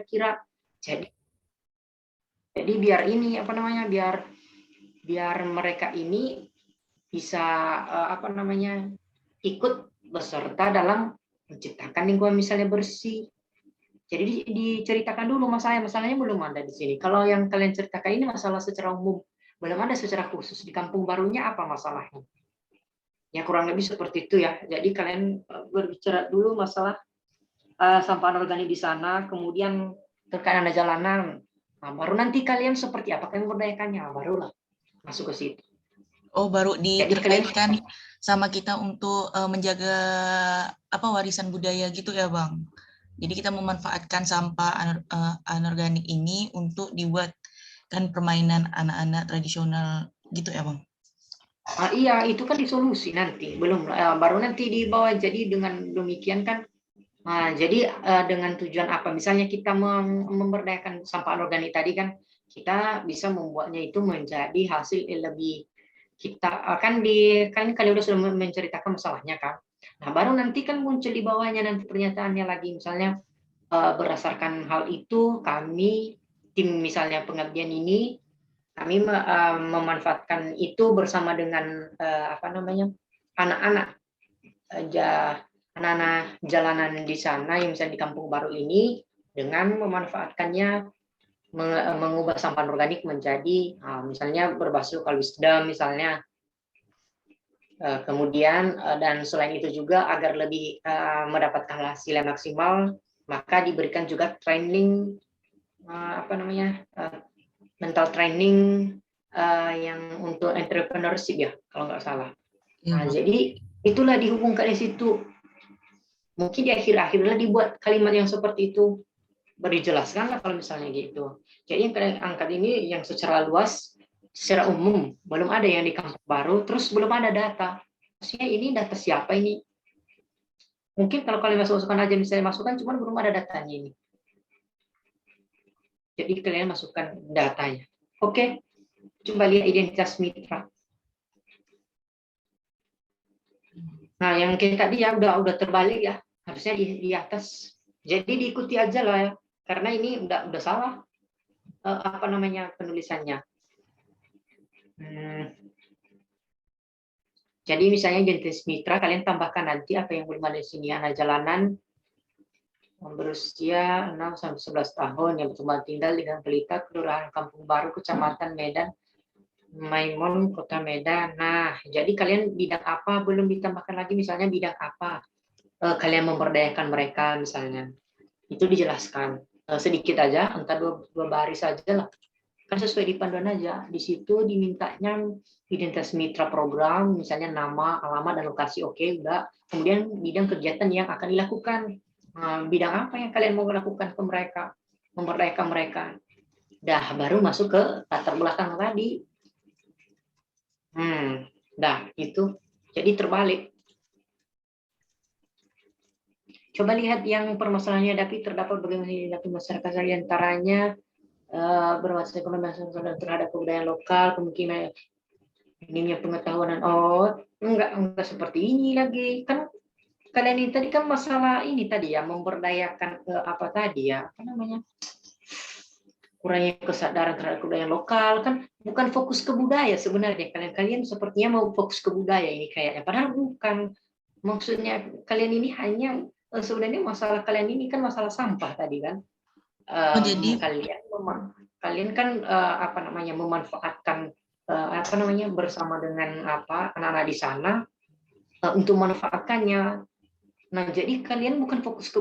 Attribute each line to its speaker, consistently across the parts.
Speaker 1: kira-kira. Jadi biar ini apa namanya, biar mereka ini bisa ikut beserta dalam menciptakan lingkungan misalnya bersih. Jadi diceritakan dulu masalahnya belum ada di sini. Kalau yang kalian ceritakan ini masalah secara umum, belum ada secara khusus di kampung barunya apa masalahnya. Ya kurang lebih seperti itu ya. Jadi kalian berbicara dulu masalah sampah anorganik di sana, kemudian terkait ada jalanan. Nah, baru nanti kalian seperti apa kalian memberdayakannya, barulah masuk ke situ.
Speaker 2: Oh, baru
Speaker 1: Jadi kalian
Speaker 2: diterkaitkan sama kita untuk menjaga warisan budaya gitu ya, Bang. Jadi kita memanfaatkan sampah anorganik ini untuk dibuatkan permainan anak-anak tradisional gitu ya, Bang.
Speaker 1: iya, itu kan disolusi nanti, belum baru nanti dibawa. Jadi dengan demikian kan, jadi dengan tujuan apa? Misalnya kita memberdayakan sampah anorganik tadi kan, kita bisa membuatnya itu menjadi hasil yang lebih. Kita kan kalian sudah menceritakan masalahnya kan. Nah, baru nanti kan muncul di bawahnya nanti pernyataannya lagi, misalnya berdasarkan hal itu kami tim misalnya pengabdian ini kami memanfaatkan itu bersama dengan anak-anak anak-anak jalanan di sana yang misalnya di kampung baru ini, dengan memanfaatkannya mengubah sampah organik menjadi misalnya berbasis lokal wisdom misalnya. Kemudian dan selain itu juga agar lebih mendapatkan hasil yang maksimal, maka diberikan juga training mental training yang untuk entrepreneurship ya kalau nggak salah. Nah, jadi itulah dihubungkan di situ. Mungkin di akhir-akhirnya dibuat kalimat yang seperti itu, dijelaskan lah kalau misalnya gitu. Jadi yang kalian angkat ini yang secara luas, secara umum belum ada yang di kampung baru, terus belum ada data. Maksudnya ini data siapa ini? Mungkin kalau kalian masukkan aja misalnya masukan, cuman belum ada datanya ini. Jadi kalian masukkan datanya. Oke, coba lihat identitas mitra. Nah, yang kayak tadi ya udah terbalik ya, harusnya di atas. Jadi diikuti aja lah ya, karena ini udah salah penulisannya. Jadi misalnya identitas mitra kalian tambahkan nanti apa yang belum ada di sini, anak jalanan berusia 6 sampai 11 tahun yang bertempat tinggal di Gang Pelita, Kelurahan Kampung Baru, Kecamatan Medan, Maimun, Kota Medan. Nah, jadi kalian bidang apa belum ditambahkan lagi, misalnya bidang apa kalian memberdayakan mereka misalnya. Itu dijelaskan sedikit aja, entah dua baris saja lah. Kan sesuai di panduan aja. Di situ dimintanya identitas mitra program, misalnya nama, alamat, dan lokasi. Oke, udah. Kemudian bidang kegiatan yang akan dilakukan. Bidang apa yang kalian mau lakukan ke mereka, memberdayakan mereka. Dah, baru masuk ke latar belakang tadi. Dah, itu. Jadi terbalik. Coba lihat yang permasalahannya terdapat bagaimana dihadapi masyarakat diantaranya berbasis ekonomi dan terhadap kebudayaan lokal, kemungkinan minimnya pengetahuan. Enggak seperti ini lagi kan. Kalian ini tadi kan masalah ini tadi ya, memberdayakan kurangnya kesadaran terhadap kebudayaan lokal kan, bukan fokus ke budaya sebenarnya. Kalian sepertinya mau fokus ke budaya ini kayaknya, padahal bukan. Maksudnya kalian ini hanya sebenarnya masalah kalian ini kan masalah sampah tadi kan.
Speaker 2: Jadi
Speaker 1: Kalian kan memanfaatkan bersama dengan anak-anak di sana untuk memanfaatkannya. Nah, jadi kalian bukan fokus ke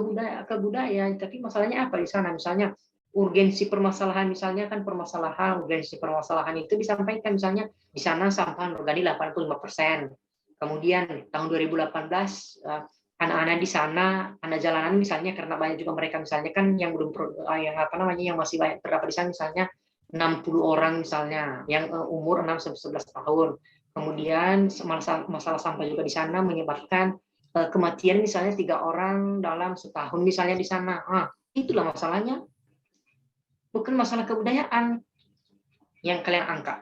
Speaker 1: budaya, tapi masalahnya apa di sana? Misalnya urgensi permasalahan, misalnya kan urgensi permasalahan itu disampaikan misalnya di sana sampah organik 85%. Kemudian tahun 2018 anak-anak di sana, anak jalanan misalnya, karena banyak juga mereka misalnya kan yang belum yang masih banyak terdapat di sana misalnya 60 orang misalnya yang umur 6 sampai 11 tahun. Kemudian masalah sampah juga di sana menyebabkan kematian misalnya 3 orang dalam setahun misalnya di sana. Itulah masalahnya. Bukan masalah kebudayaan yang kalian angkat.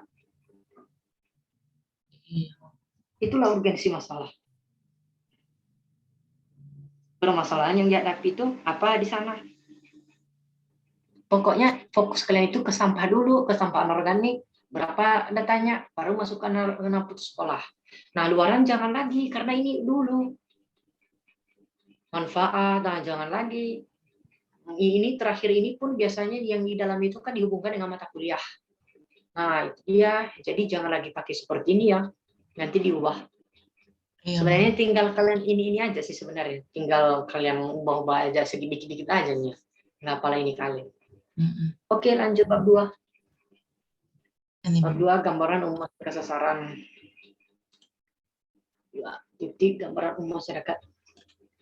Speaker 1: Itulah urgensi masalah. Permasalahan yang dihadapi itu apa di sana? pokoknya fokus kalian itu ke sampah dulu, ke sampah anorganik, berapa datanya, baru masukkan ke putus sekolah. Nah, luaran jangan lagi, karena ini dulu. Manfaat, nah jangan lagi. Ini terakhir ini pun biasanya yang di dalam itu kan dihubungkan dengan mata kuliah. Nah, itu dia. Jadi jangan lagi pakai seperti ini ya. Nanti diubah.
Speaker 2: Iya,
Speaker 1: Sebenarnya
Speaker 2: Bang.
Speaker 1: tinggal kalian ini aja sih sebenarnya. Tinggal kalian ubah-ubah aja sedikit-sedikit aja nih. Nggak apalah ini kalian.
Speaker 2: Mm-mm.
Speaker 1: Oke, lanjut bab 2.
Speaker 2: Ini,
Speaker 1: Bab
Speaker 2: Bang.
Speaker 1: 2, gambaran umum masyarakat sasaran. 2 titik gambaran umum masyarakat.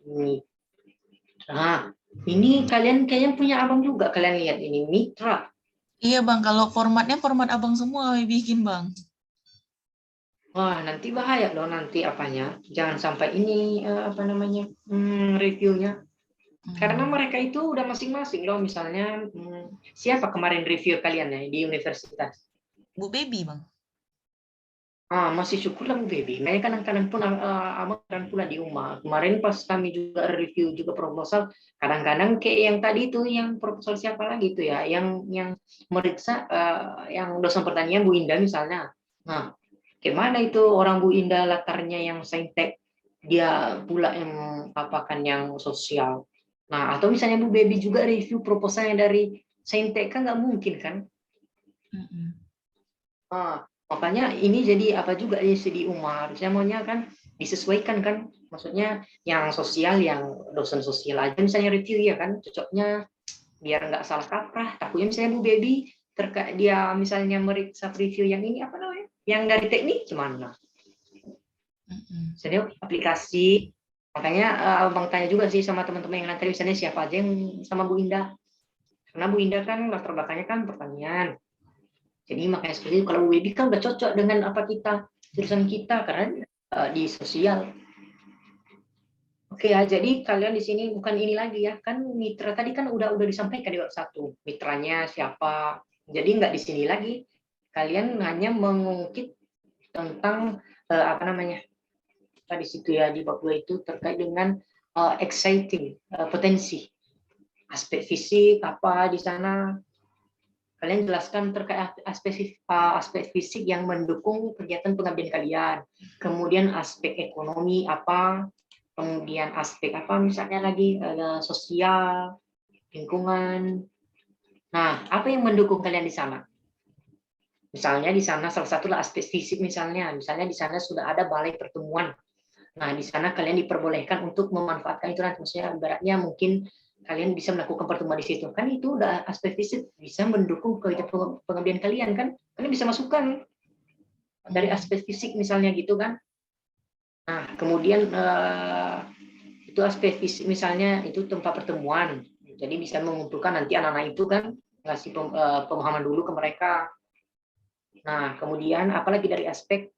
Speaker 1: Ini. Nah, ini kalian punya abang juga. Kalian lihat ini mitra.
Speaker 2: Iya, Bang. Kalau formatnya format abang semua bikin, Bang.
Speaker 1: Wah, nanti bahaya loh nanti apanya. Jangan sampai ini apa namanya reviewnya. Karena mereka itu udah masing-masing loh. Misalnya siapa kemarin review kalian ya di universitas?
Speaker 2: Bu Baby, Bang.
Speaker 1: Masih syukur lah Bu Baby. Mereka kadang-kadang pun amaran pula di rumah. Kemarin pas kami juga review juga proposal, kadang-kadang kayak yang tadi itu, yang proposal siapa lagi itu ya, yang meriksa yang dosen pertanian Bu Indah misalnya. Nah, gimana itu orang Bu Indah latarnya yang saintek, dia pula yang apakan yang sosial. Nah, atau misalnya Bu Baby juga review proposalnya dari saintek, kan nggak mungkin kan?
Speaker 2: Mm-mm.
Speaker 1: Makanya ini jadi apa juga ya di Umar. Saya maunya kan disesuaikan kan, maksudnya yang sosial, yang dosen sosial aja misalnya review ya kan, cocoknya biar nggak salah kaprah. Takutnya misalnya Bu Baby terkait dia misalnya meriksa review yang ini apa namanya, yang dari teknik gimana?
Speaker 2: Mm-mm.
Speaker 1: Misalnya aplikasi. Makanya Bang tanya juga sih sama teman-teman yang nanti misalnya siapa aja yang sama Bu Indah. Karena Bu Indah kan latar belakangnya kan pertanian. Jadi makanya seperti itu. Kalau Bu Baby kan udah cocok dengan apa kita, jurusan kita, karena di sosial. Oke ya, jadi kalian di sini bukan ini lagi ya, kan mitra tadi kan udah disampaikan di bab 1, mitranya siapa. Jadi nggak di sini lagi. Kalian hanya mengungkit tentang apa namanya? Tadi situ ya di bab 2 itu terkait dengan exciting, potensi. Aspek fisik apa di sana, kalian jelaskan terkait aspek fisik yang mendukung kegiatan pengabdian kalian. Kemudian aspek ekonomi apa, kemudian aspek apa misalnya lagi sosial, lingkungan. Nah, apa yang mendukung kalian di sana? Misalnya di sana salah satu aspek fisik misalnya di sana sudah ada balai pertemuan. Nah, di sana kalian diperbolehkan untuk memanfaatkan itu nanti, maksudnya ibaratnya mungkin kalian bisa melakukan pertemuan di situ. Kan itu udah aspek fisik bisa mendukung kegiatan pengabdian kalian kan? Kalian bisa masukkan dari aspek fisik misalnya gitu kan. Nah, kemudian itu aspek fisik misalnya itu tempat pertemuan. Jadi bisa mengumpulkan nanti anak-anak itu kan ngasih pemahaman dulu ke mereka. Nah, kemudian apalagi dari aspek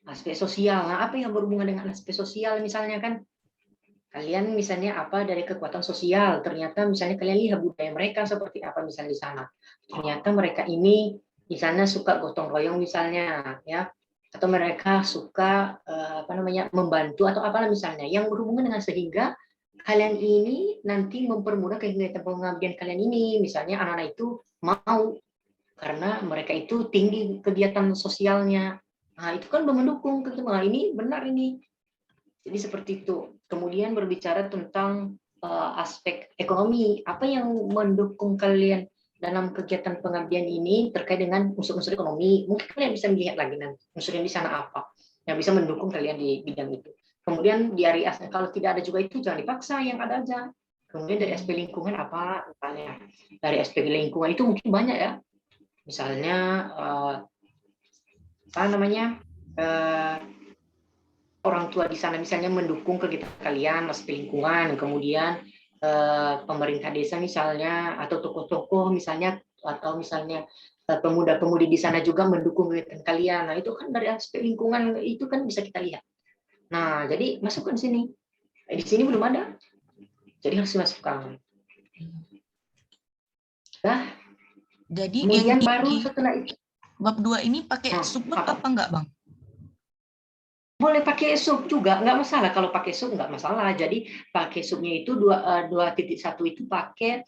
Speaker 1: aspek sosial. Nah, apa yang berhubungan dengan aspek sosial misalnya kan? Kalian misalnya apa dari kekuatan sosial, ternyata misalnya kalian lihat budaya mereka seperti apa misalnya di sana. Ternyata mereka ini di sana suka gotong royong misalnya, ya, atau mereka suka apa namanya membantu atau apalah misalnya yang berhubungan dengan sehingga kalian ini nanti mempermudah kegiatan pengabdian kalian ini. Misalnya anak-anak itu mau karena mereka itu tinggi kegiatan sosialnya. Nah, itu kan mendukung kegiatan. Ini benar ini. Jadi seperti itu. Kemudian berbicara tentang aspek ekonomi, apa yang mendukung kalian dalam kegiatan pengabdian ini terkait dengan unsur-unsur ekonomi. Mungkin kalian bisa melihat lagi nanti unsur yang di sana apa yang bisa mendukung kalian di bidang itu. Kemudian dari aspek, kalau tidak ada juga itu jangan dipaksa, yang ada aja. Kemudian dari aspek lingkungan apa misalnya. Dari aspek lingkungan itu mungkin banyak ya. Misalnya apa namanya? Orang tua di sana misalnya mendukung kegiatan kalian, aspek lingkungan, kemudian pemerintah desa misalnya, atau tokoh-tokoh misalnya, atau misalnya pemuda-pemudi di sana juga mendukung kegiatan kalian. Nah, itu kan dari aspek lingkungan itu kan bisa kita lihat. Nah, jadi masukkan sini. Di sini belum ada, jadi harus dimasukkan. Nah,
Speaker 2: Jadi
Speaker 1: kemudian
Speaker 2: yang
Speaker 1: baru
Speaker 2: di
Speaker 1: setelah itu
Speaker 2: bab 2 ini pakai subbab apa enggak, Bang?
Speaker 1: Boleh pakai sub juga, nggak masalah. Kalau pakai sub nggak masalah. Jadi pakai subnya itu 2.1 itu pakai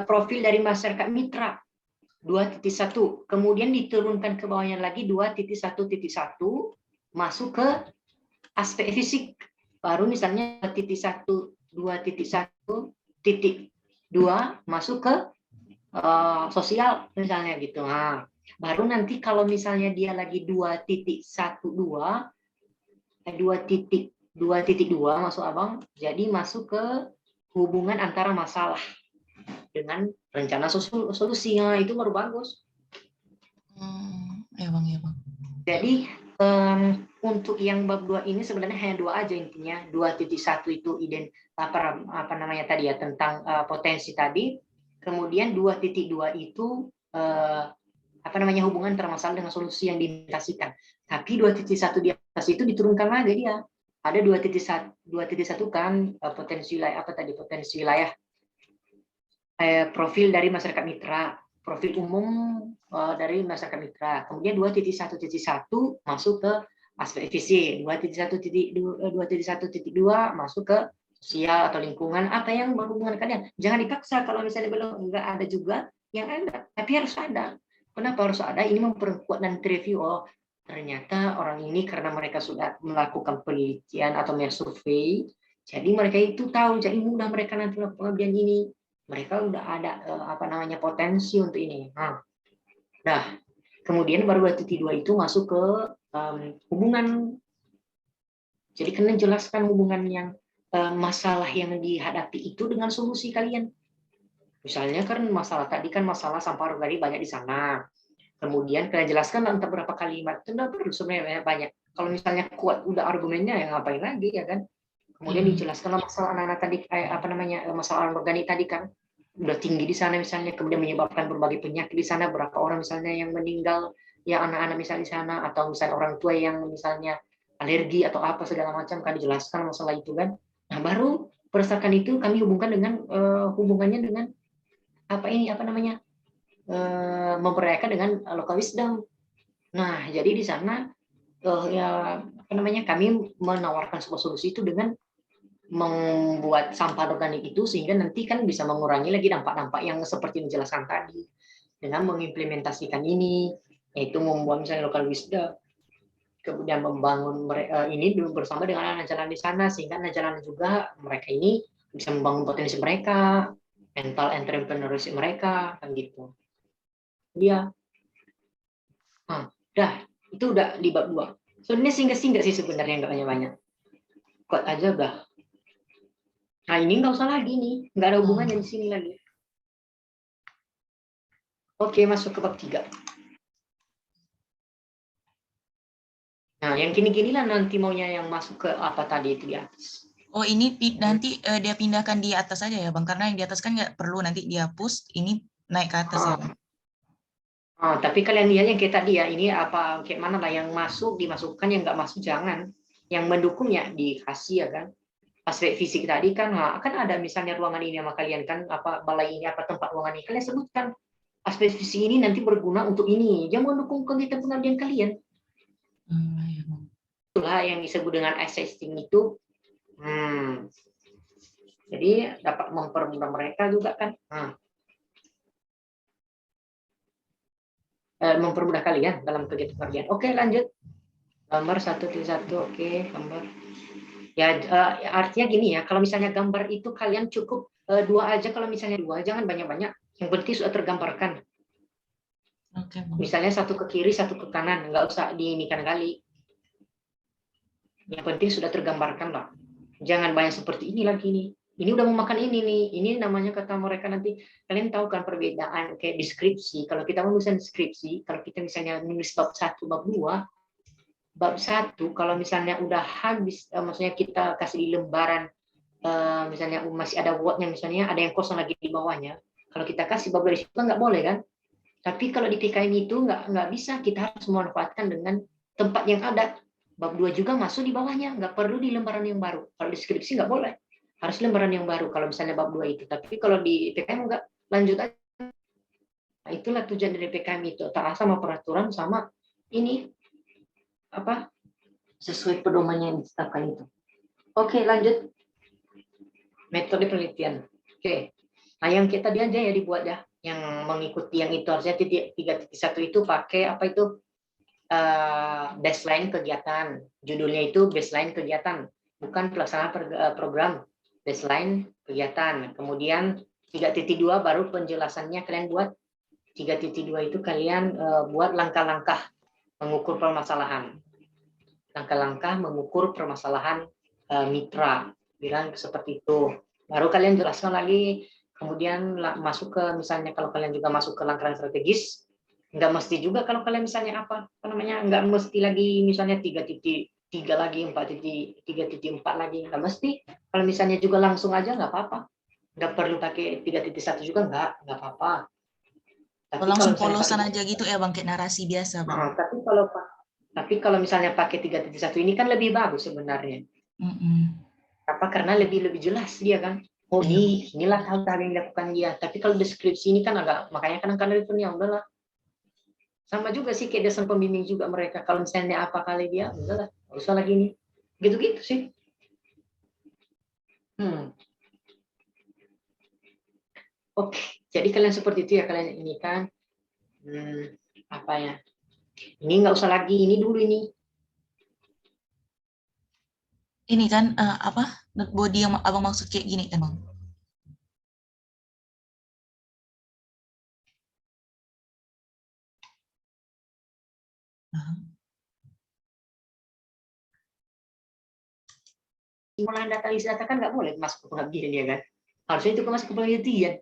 Speaker 1: profil dari masyarakat mitra 2.1. Kemudian diturunkan ke bawahnya lagi 2.1.1 masuk ke aspek fisik. Baru misalnya 2.1.2 masuk ke sosial misalnya gitu. Nah, baru nanti kalau misalnya dia lagi 2.2 masuk abang, jadi masuk ke hubungan antara masalah dengan rencana solusi. Nah, itu baru bagus.
Speaker 2: Ya bang, ya bang.
Speaker 1: Jadi untuk yang bab 2 ini sebenarnya hanya 2 aja intinya. 2.1 itu apa namanya tadi ya, tentang potensi tadi. Kemudian 2.2 itu apa namanya, hubungan antara masalah dengan solusi yang diimplementasikan. Tapi 2.1 di atas itu diturunkan lagi dia. Ada 2.1 kan potensi wilayah apa tadi, potensi wilayah profil dari masyarakat mitra, profil umum dari masyarakat mitra. Kemudian 2.1.1 masuk ke aspek visi, 2.1.2 masuk ke sosial atau lingkungan, apa yang berhubungan kalian. Jangan dipaksa kalau misalnya belum enggak ada juga yang ada, tapi harus ada. Kenapa harus ada? Ini memperkuat dan review. Oh, ternyata orang ini karena mereka sudah melakukan penelitian atau survei, jadi mereka itu tahu, jadi mudah mereka nanti melakukan pengabdian ini. Mereka udah ada apa namanya potensi untuk ini. Nah, kemudian baru 2.2 itu masuk ke hubungan. Jadi kalian jelaskan hubungan yang masalah yang dihadapi itu dengan solusi kalian. Misalnya kan masalah tadi kan masalah sampah organik banyak di sana. Kemudian kalian jelaskan entah berapa kalimat, itu enggak perlu sebenarnya banyak. Kalau misalnya kuat udah argumennya ya ngapain lagi ya kan. Kemudian dijelaskan masalah anak-anak tadi apa namanya, masalah organik tadi kan udah tinggi di sana misalnya, kemudian menyebabkan berbagai penyakit di sana, berapa orang misalnya yang meninggal ya anak-anak misalnya di sana, atau misalnya orang tua yang misalnya alergi atau apa segala macam kan dijelaskan masalah itu kan. Nah, baru berdasarkan itu kami hubungkan dengan hubungannya dengan apa ini apa namanya, memperdayakan dengan local wisdom. Nah, jadi di sana ya apa namanya, kami menawarkan sebuah solusi itu dengan membuat sampah organik itu sehingga nanti kan bisa mengurangi lagi dampak-dampak yang seperti menjelaskan tadi. Dengan mengimplementasikan ini, yaitu membuat misalnya local wisdom, kemudian membangun ini bersama dengan anak jalan di sana, sehingga anak jalan juga mereka ini bisa membangun potensi mereka, mental entrepreneurship mereka, kan gitu. Iya. Nah, itu udah di bab 2. Sebenarnya singgah-singgah sih sebenarnya, nggak banyak-banyak. Kuat aja udah. Nah, ini nggak usah lagi nih, nggak ada hubungannya di sini lagi. Oke, masuk ke bab 3. Nah, yang gini-gini lah nanti maunya yang masuk ke apa tadi itu di atas.
Speaker 2: Oh, ini nanti dia pindahkan di atas saja ya Bang, karena yang di atas kan nggak perlu nanti dihapus, ini naik ke atas ya Bang.
Speaker 1: Tapi kalian lihat yang kayak tadi ya, ini apa kayak mana lah yang masuk dimasukkan, yang nggak masuk jangan. Yang mendukungnya dikasih ya kan. Aspek fisik tadi kan, kan ada misalnya ruangan ini sama kalian kan, apa balai ini, apa tempat ruangan ini, kalian sebutkan aspek fisik ini nanti berguna untuk ini, jangan mendukung kegiatan pengabdian kalian.
Speaker 2: Ya, Bang.
Speaker 1: Itulah yang disebut dengan assessing itu. Jadi dapat mempermudah mereka juga kan. Mempermudah kalian dalam kegiatan pengabdian. Oke, lanjut. Gambar 1.1, oke, gambar. Ya, artinya gini ya, kalau misalnya gambar itu kalian cukup 2 aja, kalau misalnya 2, jangan banyak-banyak. Yang penting sudah tergambarkan.
Speaker 2: Oke, Bang.
Speaker 1: Misalnya 1 ke kiri, 1 ke kanan, nggak usah diinikan kali. Yang penting sudah tergambarkan lah. Jangan banyak seperti ini lagi nih. Ini udah mau makan ini nih. Ini namanya kata mereka nanti, kalian tahu kan perbedaan kayak deskripsi. Kalau kita menulis deskripsi, kalau kita misalnya menulis bab 1, bab 2, bab 1 kalau misalnya udah habis, maksudnya kita kasih di lembaran, misalnya masih ada wordnya, misalnya ada yang kosong lagi di bawahnya, kalau kita kasih bab dari situ nggak boleh kan. Tapi kalau di PKM itu nggak bisa, kita harus memanfaatkan dengan tempat yang ada. Bab 2 juga masuk di bawahnya, nggak perlu di lembaran yang baru. Kalau deskripsi nggak boleh, harus lembaran yang baru kalau misalnya bab 2 itu. Tapi kalau di PKM nggak, lanjut aja. Nah, itulah tujuan dari PKM itu, taat sama peraturan sama ini apa sesuai pedoman yang ditetapkan itu. Oke, lanjut. Metode penelitian. Oke. Nah, yang kita dia aja ya dibuat ya, yang mengikuti yang itu harusnya 3.1 itu pakai apa itu? Baseline kegiatan. Judulnya itu baseline kegiatan, bukan pelaksanaan program. Baseline kegiatan. Kemudian 3.2 baru penjelasannya kalian buat. 3.2 itu kalian buat langkah-langkah mengukur permasalahan. Langkah-langkah mengukur permasalahan mitra. Bilang seperti itu. Baru kalian jelaskan lagi, kemudian masuk ke misalnya kalau kalian juga masuk ke langkah strategis, nggak mesti juga kalau kalian misalnya apa namanya, nggak mesti lagi misalnya 3.3 lagi, 3.4 lagi, nggak mesti. Kalau misalnya juga langsung aja nggak apa-apa, nggak perlu pakai 3.1 juga nggak apa-apa. Tapi
Speaker 2: Langsung
Speaker 1: kalau
Speaker 2: polosan
Speaker 1: misalnya
Speaker 2: aja gitu ya Bang, kayak narasi biasa Bang.
Speaker 1: tapi kalau misalnya pakai 3.1 ini kan lebih bagus sebenarnya. Apa karena lebih jelas dia kan. Oh inilah hal yang dilakukan dia. Tapi kalau deskripsi ini kan agak, makanya kadang-kadang itu ya udahlah. Sama juga sih kayak dosen pembimbing juga mereka. Kalau misalnya apa kali dia, udahlah, nggak usah lagi ini. Gitu-gitu sih. Oke, jadi kalian seperti itu ya kalian ini kan. Apa ya? Ini nggak usah lagi, ini dulu ini.
Speaker 2: Ini kan apa body yang abang maksud kayak gini kan Bang?
Speaker 1: Pengolahan data kan nggak boleh masuk ke pengabdian dia kan. Harusnya itu masuk ke penelitian.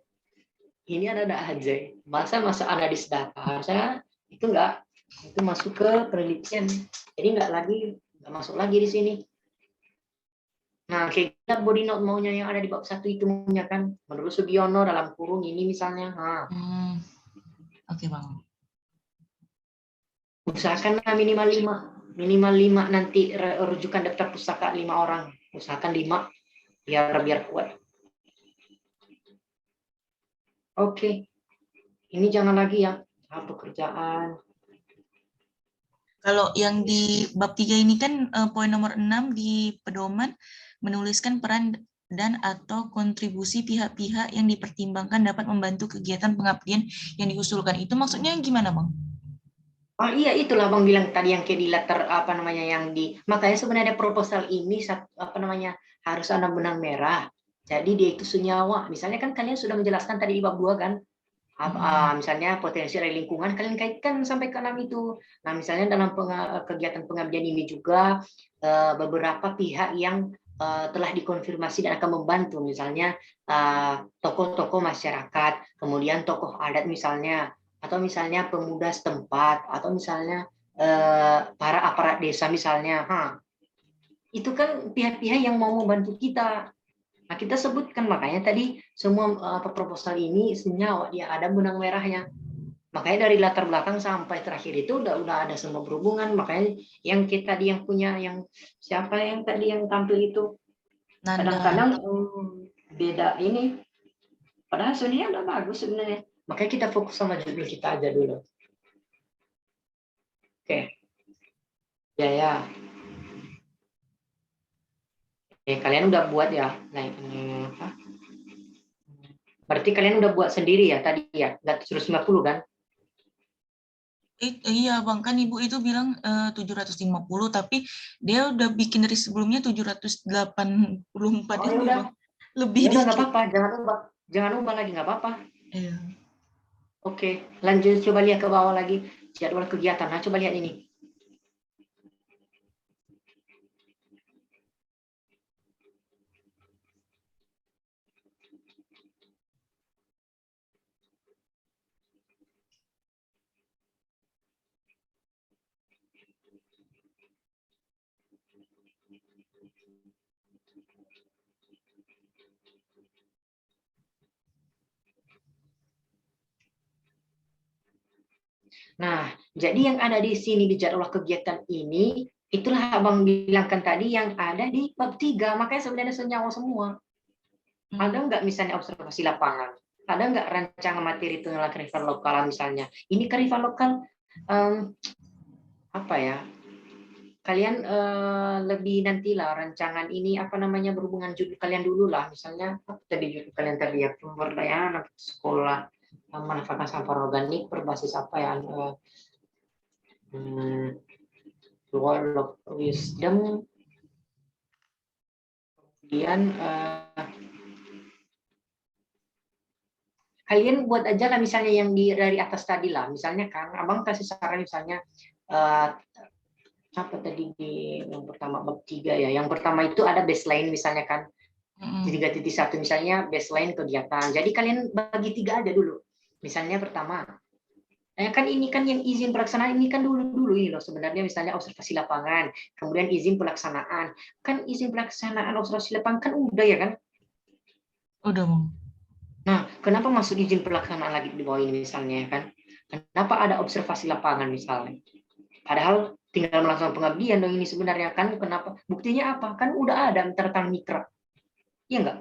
Speaker 1: Ini ada aja. Masa analis data harusnya itu nggak, itu masuk ke penelitian. Jadi nggak masuk lagi di sini. Nah, kayak body note maunya yang ada di bab 1 itu maunya kan, menurut Sugiono dalam kurung ini misalnya.
Speaker 2: Oke Bang.
Speaker 1: Usahakan minimal 5 nanti rujukan daftar pustaka 5 orang. Usahakan 5 biar kuat. Oke. Ini jangan lagi ya, pekerjaan.
Speaker 2: Kalau yang di bab 3 ini kan poin nomor 6 di pedoman menuliskan peran dan atau kontribusi pihak-pihak yang dipertimbangkan dapat membantu kegiatan pengabdian yang diusulkan. Itu maksudnya gimana, Bang?
Speaker 1: Oh iya, itulah Bang bilang tadi yang kayak di latar apa namanya yang di, makanya sebenarnya proposal ini apa namanya harus ada benang merah. Jadi dia itu senyawa. Misalnya kan kalian sudah menjelaskan tadi di bab 2 kan. Misalnya potensi dari lingkungan kalian kaitkan sampai ke 6 itu. Nah, misalnya dalam kegiatan pengabdian ini juga beberapa pihak yang telah dikonfirmasi dan akan membantu, misalnya tokoh-tokoh masyarakat, kemudian tokoh adat misalnya, atau misalnya pemuda setempat, atau misalnya para aparat desa misalnya. Itu kan pihak-pihak yang mau membantu kita. Nah, kita sebutkan, makanya tadi semua proposal ini senyawa dia ada benang merahnya. Makanya dari latar belakang sampai terakhir itu udah ada semua berhubungan. Makanya yang kita tadi yang punya, yang siapa yang tadi yang tampil itu kadang-kadang beda ini. Padahal sebenarnya udah bagus sebenarnya. Makanya kita fokus sama judul kita aja dulu. Oke. Ya. Kalian udah buat ya. Nah, berarti kalian udah buat sendiri ya tadi ya, nggak 750 kan?
Speaker 2: Iya Bang, kan Ibu itu bilang 750, tapi dia udah bikin dari sebelumnya 784
Speaker 1: Oh,
Speaker 2: ini
Speaker 1: ya
Speaker 2: Bang. Lebih
Speaker 1: udah nggak
Speaker 2: dikit.
Speaker 1: apa-apa, jangan ubah lagi, nggak apa-apa.
Speaker 2: Iya.
Speaker 1: Oke, lanjut, coba lihat ke bawah lagi jadwal kegiatan. Nah, coba lihat ini. Nah, jadi yang ada di sini di jadwal kegiatan ini, itulah Abang bilangkan tadi yang ada di bab 3, makanya sebenarnya senyawa semua. Ada nggak misalnya observasi lapangan? Ada nggak rancangan materi tentang kearifan lokal misalnya? Ini kearifan lokal apa ya? kalian lebih nantilah rancangan ini apa namanya berhubungan judul kalian dulu lah, misalnya apa tadi judul kalian tadi ya, pemberdayaan anak sekolah manfaatkan sampah organik berbasis apa ya, word of wisdom, kemudian kalian buat aja lah misalnya yang dari atas tadi lah, misalnya kan abang kasih saran misalnya apa tadi di yang pertama bab 3 ya, yang pertama itu ada baseline misalnya kan 3.1 misalnya baseline kegiatan, jadi kalian bagi 3 aja dulu, misalnya pertama kan ini kan yang izin pelaksanaan ini kan dulu ini loh sebenarnya, misalnya observasi lapangan, kemudian izin pelaksanaan, kan izin pelaksanaan observasi lapangan kan udah ya kan.
Speaker 2: Udah, Bang.
Speaker 1: Nah, kenapa masuk izin pelaksanaan lagi di bawah ini misalnya kan? Kenapa ada observasi lapangan misalnya? Padahal tinggal melakukan pengabdian dong ini sebenarnya kan, kenapa? Buktinya apa? Kan udah ada tanda mitra. Iya enggak?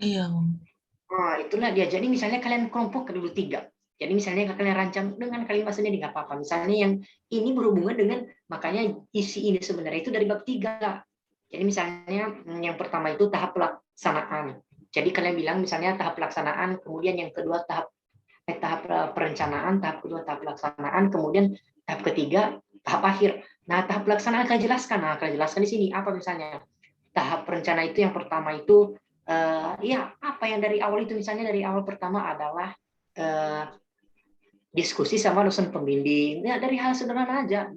Speaker 2: Iya, Bang.
Speaker 1: Nah, itulah dia. Jadi misalnya kalian kelompok dulu 3. Jadi misalnya kalian rancang dengan kalimat sendiri nggak apa-apa. Misalnya yang ini berhubungan dengan, makanya isi ini sebenarnya itu dari bab 3. Jadi misalnya yang pertama itu tahap pelaksanaan. Jadi kalian bilang misalnya tahap pelaksanaan, kemudian yang kedua tahap perencanaan, tahap kedua tahap pelaksanaan, kemudian tahap ketiga tahap akhir. Nah, tahap pelaksanaan kalian jelaskan. Nah, kalian jelaskan di sini apa misalnya. Tahap perencanaan itu yang pertama itu ya apa yang dari awal itu, misalnya dari awal pertama adalah diskusi sama dosen pembimbing. Ya dari hal sederhana aja.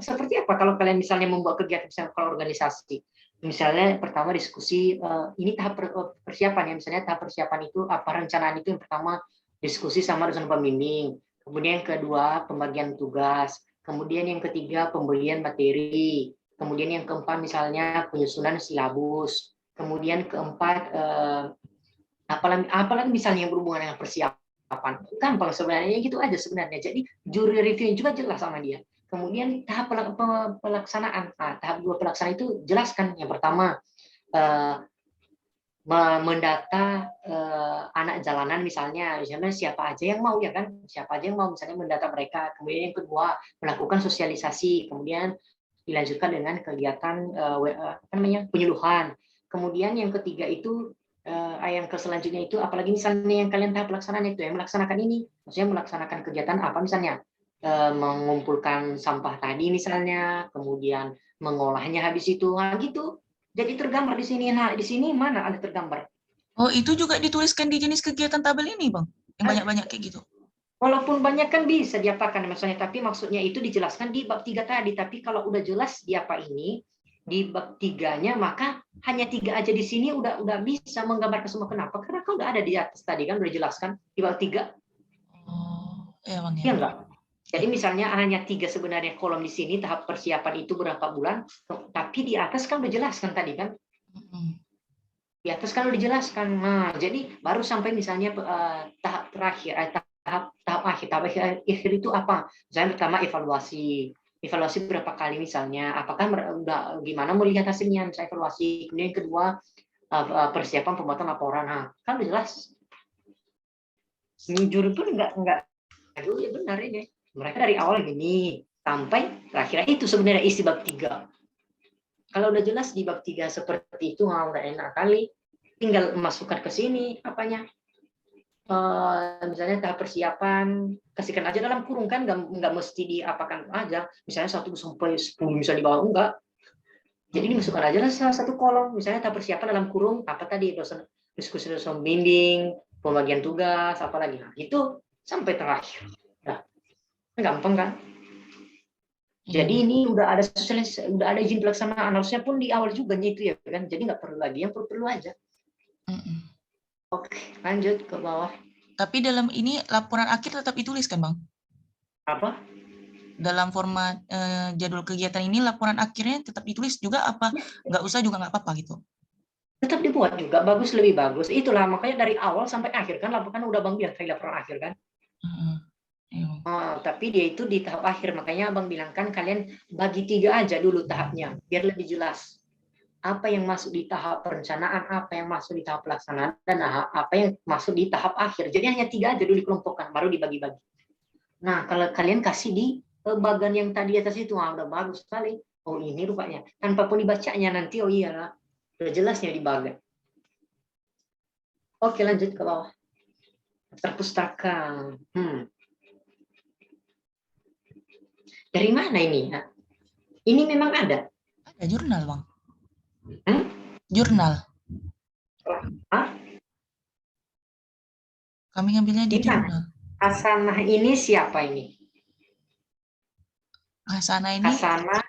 Speaker 1: Seperti apa kalau kalian misalnya membuat kegiatan misalnya kalau organisasi. Misalnya pertama diskusi, ini tahap persiapan ya, misalnya tahap persiapan itu apa rencanaan itu yang pertama diskusi sama dosen pembimbing. Kemudian yang kedua pembagian tugas. Kemudian yang ketiga pemberian materi. Kemudian yang keempat misalnya penyusunan silabus. Kemudian keempat apalagi misalnya yang berhubungan dengan persiapan, gampang sebenarnya gitu aja sebenarnya. Jadi juri review juga jelas sama dia. Kemudian tahap pelaksanaan, tahap 2 pelaksanaan itu jelaskan. Yang pertama mendata anak jalanan misalnya siapa aja yang mau ya kan, siapa aja yang mau misalnya mendata mereka. Kemudian yang kedua melakukan sosialisasi, kemudian dilanjutkan dengan kegiatan penyuluhan. Kemudian yang ketiga itu yang selanjutnya itu apalagi misalnya yang kalian tahap pelaksanaan itu yang melaksanakan ini, maksudnya melaksanakan kegiatan apa misalnya mengumpulkan sampah tadi misalnya, kemudian mengolahnya habis itu, gitu. Jadi tergambar di sini. Nah, di sini mana ada tergambar?
Speaker 2: Oh, itu juga dituliskan di jenis kegiatan tabel ini, Bang? Yang banyak-banyak kayak gitu?
Speaker 1: Walaupun banyak kan bisa diapakan misalnya, tapi maksudnya itu dijelaskan di bab 3 tadi. Tapi kalau udah jelas di apa ini, di bab 3-nya, maka hanya 3 aja di sini udah bisa menggambarkan semua. Kenapa? Karena kan udah ada di atas tadi kan, udah dijelaskan di bab 3.
Speaker 2: Oh, ya Bang ya.
Speaker 1: Iya enggak? Jadi misalnya hanya 3 sebenarnya kolom di sini, tahap persiapan itu berapa bulan, tapi di atas kan udah jelaskan tadi kan. Di atas kan udah dijelaskan. Nah, jadi baru sampai misalnya tahap terakhir, tahap akhir itu apa? Misalnya pertama evaluasi berapa kali misalnya, apakah udah gimana melihat hasilnya, misalnya evaluasi. Kemudian yang kedua persiapan pembuatan laporan. Nah, kan udah jelas. Jujur pun enggak aduh ya benar ini. Mereka dari awal gini sampai terakhir itu sebenarnya isi bab 3. Kalau udah jelas di bab 3 seperti itu, udah enak kali. Tinggal masukkan ke sini apanya. Misalnya tahap persiapan, kasihkan aja dalam kurung kan, nggak mesti diapakan aja. Misalnya 1 sampai 10 misalnya di bawah, enggak. Jadi dimasukkan aja lah salah satu kolom. Misalnya tahap persiapan dalam kurung, apa tadi, diskusi dosen bimbing, pembagian tugas, apalagi. Nah, itu sampai terakhir. Nah, gampang kan? Jadi ini udah ada izin pelaksanaan, harusnya pun di awal juga itu ya kan. Jadi nggak perlu lagi, yang perlu aja. Oke, lanjut ke bawah.
Speaker 2: Tapi dalam ini laporan akhir tetap ditulis kan, Bang?
Speaker 1: Apa?
Speaker 2: Dalam format jadwal kegiatan ini laporan akhirnya tetap ditulis juga apa? Nggak usah juga nggak apa-apa gitu?
Speaker 1: Tetap dibuat juga, bagus, lebih bagus. Itulah makanya dari awal sampai akhir kan, laporan udah Bang bilang tadi laporan akhir kan. Tapi dia itu di tahap akhir, makanya Abang bilang kan kalian bagi 3 aja dulu tahapnya, biar lebih jelas. Apa yang masuk di tahap perencanaan, apa yang masuk di tahap pelaksanaan, dan apa yang masuk di tahap akhir. Jadi hanya 3 aja dulu dikelompokkan, baru dibagi-bagi. Nah, kalau kalian kasih di bagian yang tadi atas itu, udah bagus sekali. Oh ini rupanya. Tanpa pun dibacanya nanti, oh iyalah. Udah jelasnya di bagan. Oke lanjut ke bawah. Daftar pustaka. Dari mana ini ya? Ini memang ada.
Speaker 2: Ada jurnal, Bang.
Speaker 1: Hmm?
Speaker 2: Jurnal.
Speaker 1: Hah?
Speaker 2: Kami ngambilnya di jurnal.
Speaker 1: Hasanah ini siapa ini?
Speaker 2: Hasanah ini
Speaker 1: Hasanah